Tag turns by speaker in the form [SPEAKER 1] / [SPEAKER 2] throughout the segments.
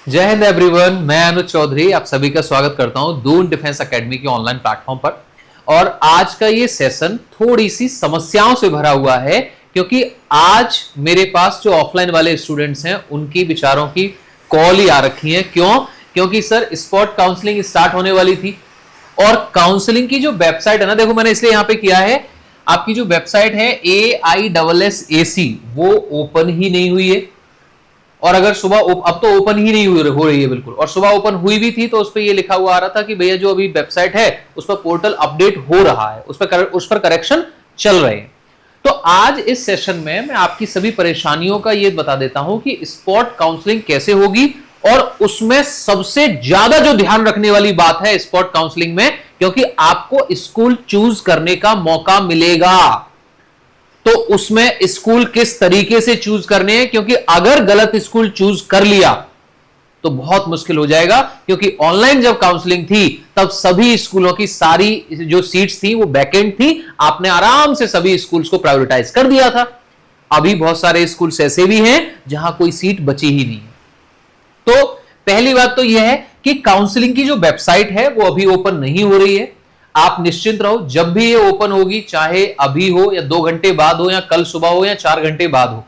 [SPEAKER 1] जय हिंद एवरीवन, मैं अनुज चौधरी आप सभी का स्वागत करता हूं दून डिफेंस एकेडमी के ऑनलाइन प्लेटफॉर्म पर। और आज का ये सेशन थोड़ी सी समस्याओं से भरा हुआ है, क्योंकि आज मेरे पास जो ऑफलाइन वाले स्टूडेंट्स हैं उनकी विचारों की कॉल ही आ रखी है। क्यों? क्योंकि सर स्पॉट काउंसलिंग स्टार्ट होने वाली थी और काउंसलिंग की जो वेबसाइट है ना, देखो मैंने इसलिए यहां पे किया है, आपकी जो वेबसाइट है AISSAC वो ओपन ही नहीं हुई है। और अगर सुबह अब तो ओपन ही नहीं हो रही है बिल्कुल, और सुबह ओपन हुई भी थी तो उस पर ये लिखा हुआ आ रहा था कि भैया जो अभी वेबसाइट है उस पर पोर्टल अपडेट हो रहा है, उस पर करेक्शन चल रहे हैं। तो आज इस सेशन में मैं आपकी सभी परेशानियों का ये बता देता हूं कि स्पॉट काउंसलिंग कैसे होगी, और उसमें सबसे ज्यादा जो ध्यान रखने वाली बात है स्पॉट काउंसलिंग में, क्योंकि आपको स्कूल चूज करने का मौका मिलेगा, तो उसमें स्कूल किस तरीके से चूज करने हैं, क्योंकि अगर गलत स्कूल चूज कर लिया तो बहुत मुश्किल हो जाएगा। क्योंकि ऑनलाइन जब काउंसलिंग थी तब सभी स्कूलों की सारी जो सीट्स थी वो वैकेंट थी, आपने आराम से सभी स्कूल्स को प्रायोरिटाइज कर दिया था। अभी बहुत सारे स्कूल्स ऐसे भी हैं जहां कोई सीट बची ही नहीं है। तो पहली बात तो यह है कि काउंसलिंग की जो वेबसाइट है वो अभी ओपन नहीं हो रही है। आप निश्चिंत रहो, जब भी ये ओपन होगी, चाहे अभी हो या 2 घंटे बाद हो या कल सुबह हो या 4 घंटे बाद हो,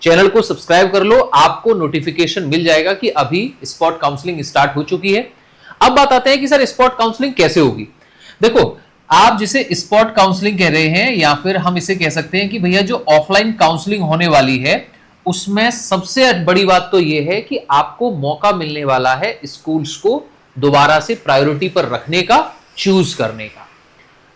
[SPEAKER 1] चैनल को सब्सक्राइब कर लो, आपको नोटिफिकेशन मिल जाएगा कि अभी स्पॉट काउंसलिंग स्टार्ट हो चुकी है। अब बात आते हैं कि सर स्पॉट काउंसलिंग कैसे होगी। देखो, आप जिसे स्पॉट काउंसलिंग कह रहे हैं या फिर हम इसे कह सकते हैं कि भैया जो ऑफलाइन काउंसलिंग होने वाली है उसमें सबसे बड़ी बात तो यह है कि आपको मौका मिलने वाला है स्कूल्स को दोबारा से प्रायोरिटी पर रखने का, चूज करने का।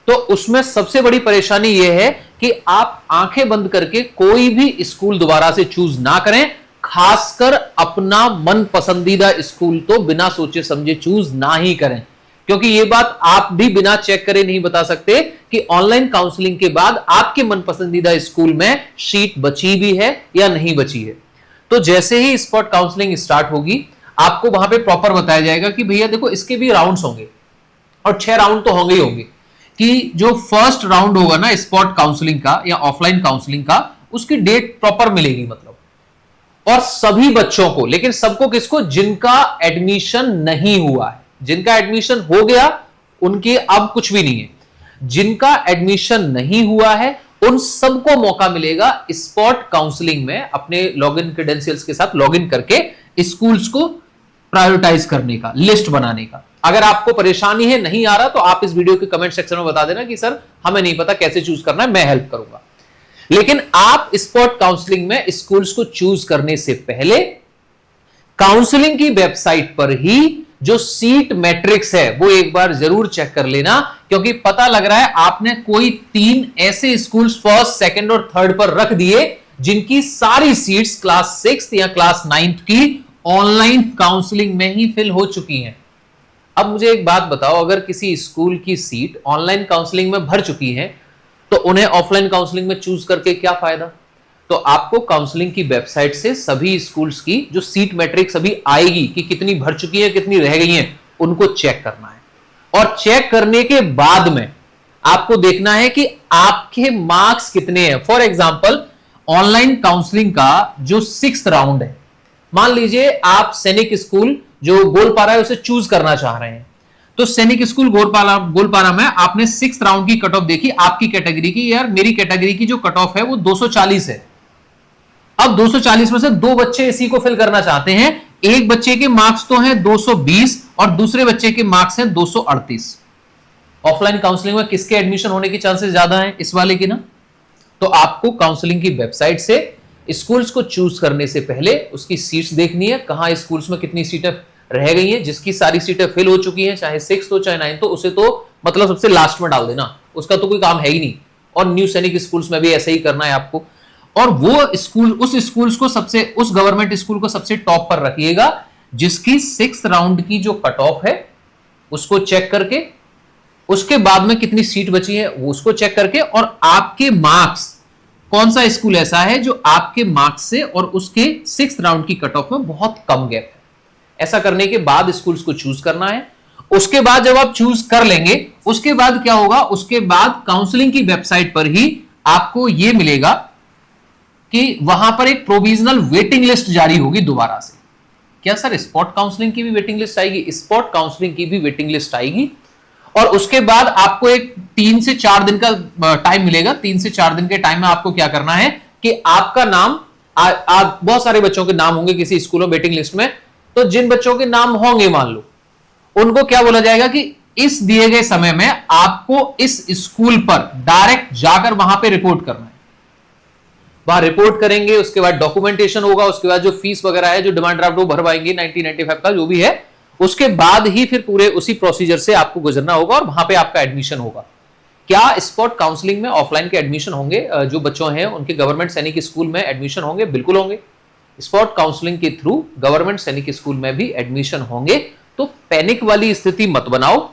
[SPEAKER 1] तो उसमें सबसे बड़ी परेशानी यह है कि आप आंखें बंद करके कोई भी स्कूल दोबारा से चूज ना करें, खासकर अपना मन पसंदीदा स्कूल तो बिना सोचे समझे चूज ना ही करें। क्योंकि यह बात आप भी बिना चेक करे नहीं बता सकते कि ऑनलाइन काउंसलिंग के बाद आपके मन पसंदीदा स्कूल में सीट बची भी है या नहीं बची है। तो जैसे ही स्पॉट काउंसलिंग स्टार्ट होगी, आपको वहां पे प्रॉपर बताया जाएगा कि भैया देखो इसके भी राउंड्स होंगे, और 6 राउंड तो होंगे ही होंगे। कि जो फर्स्ट राउंड होगा ना स्पॉट काउंसलिंग का या ऑफलाइन काउंसलिंग का, उसकी डेट प्रॉपर मिलेगी मतलब, और सभी बच्चों को, लेकिन सबको किसको? जिनका एडमिशन नहीं हुआ है। जिनका एडमिशन हो गया उनके अब कुछ भी नहीं है। जिनका एडमिशन नहीं हुआ है उन सबको मौका मिलेगा स्पॉट काउंसलिंग में अपने लॉगिन क्रेडेंशियल्स के साथ लॉगिन करके स्कूल्स को प्रायोरिटाइज करने का, लिस्ट बनाने का। अगर आपको परेशानी है, नहीं आ रहा, तो आप इस वीडियो के कमेंट सेक्शन में बता देना कि सर हमें नहीं पता कैसे चूज करना है, मैं हेल्प करूंगा। लेकिन आप स्पॉट काउंसलिंग में स्कूल्स को चूज करने से पहले काउंसलिंग की वेबसाइट पर ही जो सीट मैट्रिक्स है वो एक बार जरूर चेक कर लेना, क्योंकि पता लग रहा है आपने कोई 3 ऐसे स्कूल्स फर्स्ट, सेकंड और थर्ड पर रख दिए जिनकी सारी सीट्स क्लास 6 या क्लास 9 की ऑनलाइन काउंसलिंग में ही फिल हो चुकी हैं। अब मुझे एक बात बताओ, अगर किसी स्कूल की सीट ऑनलाइन काउंसलिंग में भर चुकी है तो उन्हें ऑफलाइन काउंसलिंग में चूज करके क्या फायदा? तो आपको काउंसलिंग की वेबसाइट से सभी स्कूल्स की जो सीट मैट्रिक्स अभी आएगी कि कितनी भर चुकी है, कितनी रह गई हैं, उनको चेक करना है। और चेक करने के बाद में आपको देखना है कि आपके मार्क्स कितने हैं। फॉर एग्जाम्पल, ऑनलाइन काउंसलिंग का जो 6th राउंड है, मान लीजिए आप सैनिक स्कूल जो गोलपारा है उसे चूज करना चाह रहे हैं, तो सैनिक स्कूल गोलपारा में आपने 6th राउंड की कट ऑफ देखी आपकी कैटेगरी की। यार मेरी कैटेगरी की जो कट ऑफ है वो 240 है। अब 240 में से 2 बच्चे इसी को फिल करना चाहते हैं। एक बच्चे के मार्क्स तो हैं 220 और दूसरे बच्चे के मार्क्स हैं 238। ऑफलाइन काउंसलिंग में किसके एडमिशन होने की चांसेस ज्यादा हैं? इस वाले की ना। तो आपको काउंसलिंग की वेबसाइट से स्कूल्स को चूज करने से पहले उसकी सीट्स देखनी है, कहां स्कूल्स में कितनी सीटें रह गई हैं। जिसकी सारी सीटें फिल हो चुकी हैं, चाहे 6 हो चाहे 9 हो, उसे तो मतलब सबसे लास्ट में डाल देना, उसका तो कोई काम है ही नहीं। और न्यू सैनिक स्कूल्स में भी ऐसे ही करना है आपको। और वो स्कूल, उस स्कूल्स को उस गवर्नमेंट स्कूल को सबसे टॉप पर रखिएगा जिसकी 6th राउंड की जो कट ऑफ है उसको चेक करके, उसके बाद में कितनी सीट बची है वो उसको चेक करके, और आपके मार्क्स, कौन सा स्कूल ऐसा है जो आपके मार्क्स से और उसके 6th राउंड की कट ऑफ में बहुत कम गैप है। ऐसा करने के बाद स्कूल्स को चूज करना है। उसके बाद जब आप चूज कर लेंगे, उसके बाद क्या होगा? उसके बाद काउंसलिंग की वेबसाइट पर ही आपको यह मिलेगा कि वहां पर एक प्रोविजनल वेटिंग लिस्ट जारी होगी दोबारा से, क्या सर स्पॉट काउंसलिंग की भी वेटिंग लिस्ट आएगी? स्पॉट काउंसलिंग की भी वेटिंग लिस्ट आएगी और उसके बाद आपको एक 3 से 4 दिन का टाइम मिलेगा। 3 से 4 दिन के टाइम में आपको क्या करना है कि आपका नाम बहुत सारे बच्चों के नाम होंगे किसी स्कूल में वेटिंग लिस्ट में, तो जिन बच्चों के नाम होंगे मान लो, उनको क्या बोला जाएगा कि इस दिए गए समय में आपको इस स्कूल पर डायरेक्ट जाकर वहां पे रिपोर्ट करना है। वहां रिपोर्ट करेंगे, उसके बाद डॉक्यूमेंटेशन होगा, उसके बाद जो फीस वगैरह है, जो डिमांड ड्राफ्ट वो भरवाएंगे 1995 का जो भी है, उसके बाद ही फिर पूरे उसी प्रोसीजर से आपको गुजरना होगा और वहां पे आपका एडमिशन होगा। क्या स्पॉट काउंसलिंग में ऑफलाइन के एडमिशन होंगे? जो बच्चों हैं उनके गवर्नमेंट सैनिक स्कूल में एडमिशन होंगे? बिल्कुल होंगे। स्पॉट काउंसलिंग के थ्रू गवर्नमेंट सैनिक स्कूल में भी एडमिशन होंगे। तो पैनिक वाली स्थिति मत बनाओ।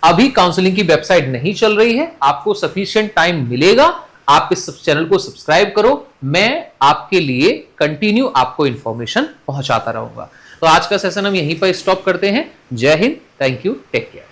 [SPEAKER 1] अभी काउंसलिंग की वेबसाइट नहीं चल रही है, आपको सफिशिएंट टाइम मिलेगा। आप इस चैनल को सब्सक्राइब करो, मैं आपके लिए कंटिन्यू आपको इंफॉर्मेशन पहुंचाता रहूंगा। तो आज का सेशन हम यहीं पर स्टॉप करते हैं। जय Hind, thank you, take care.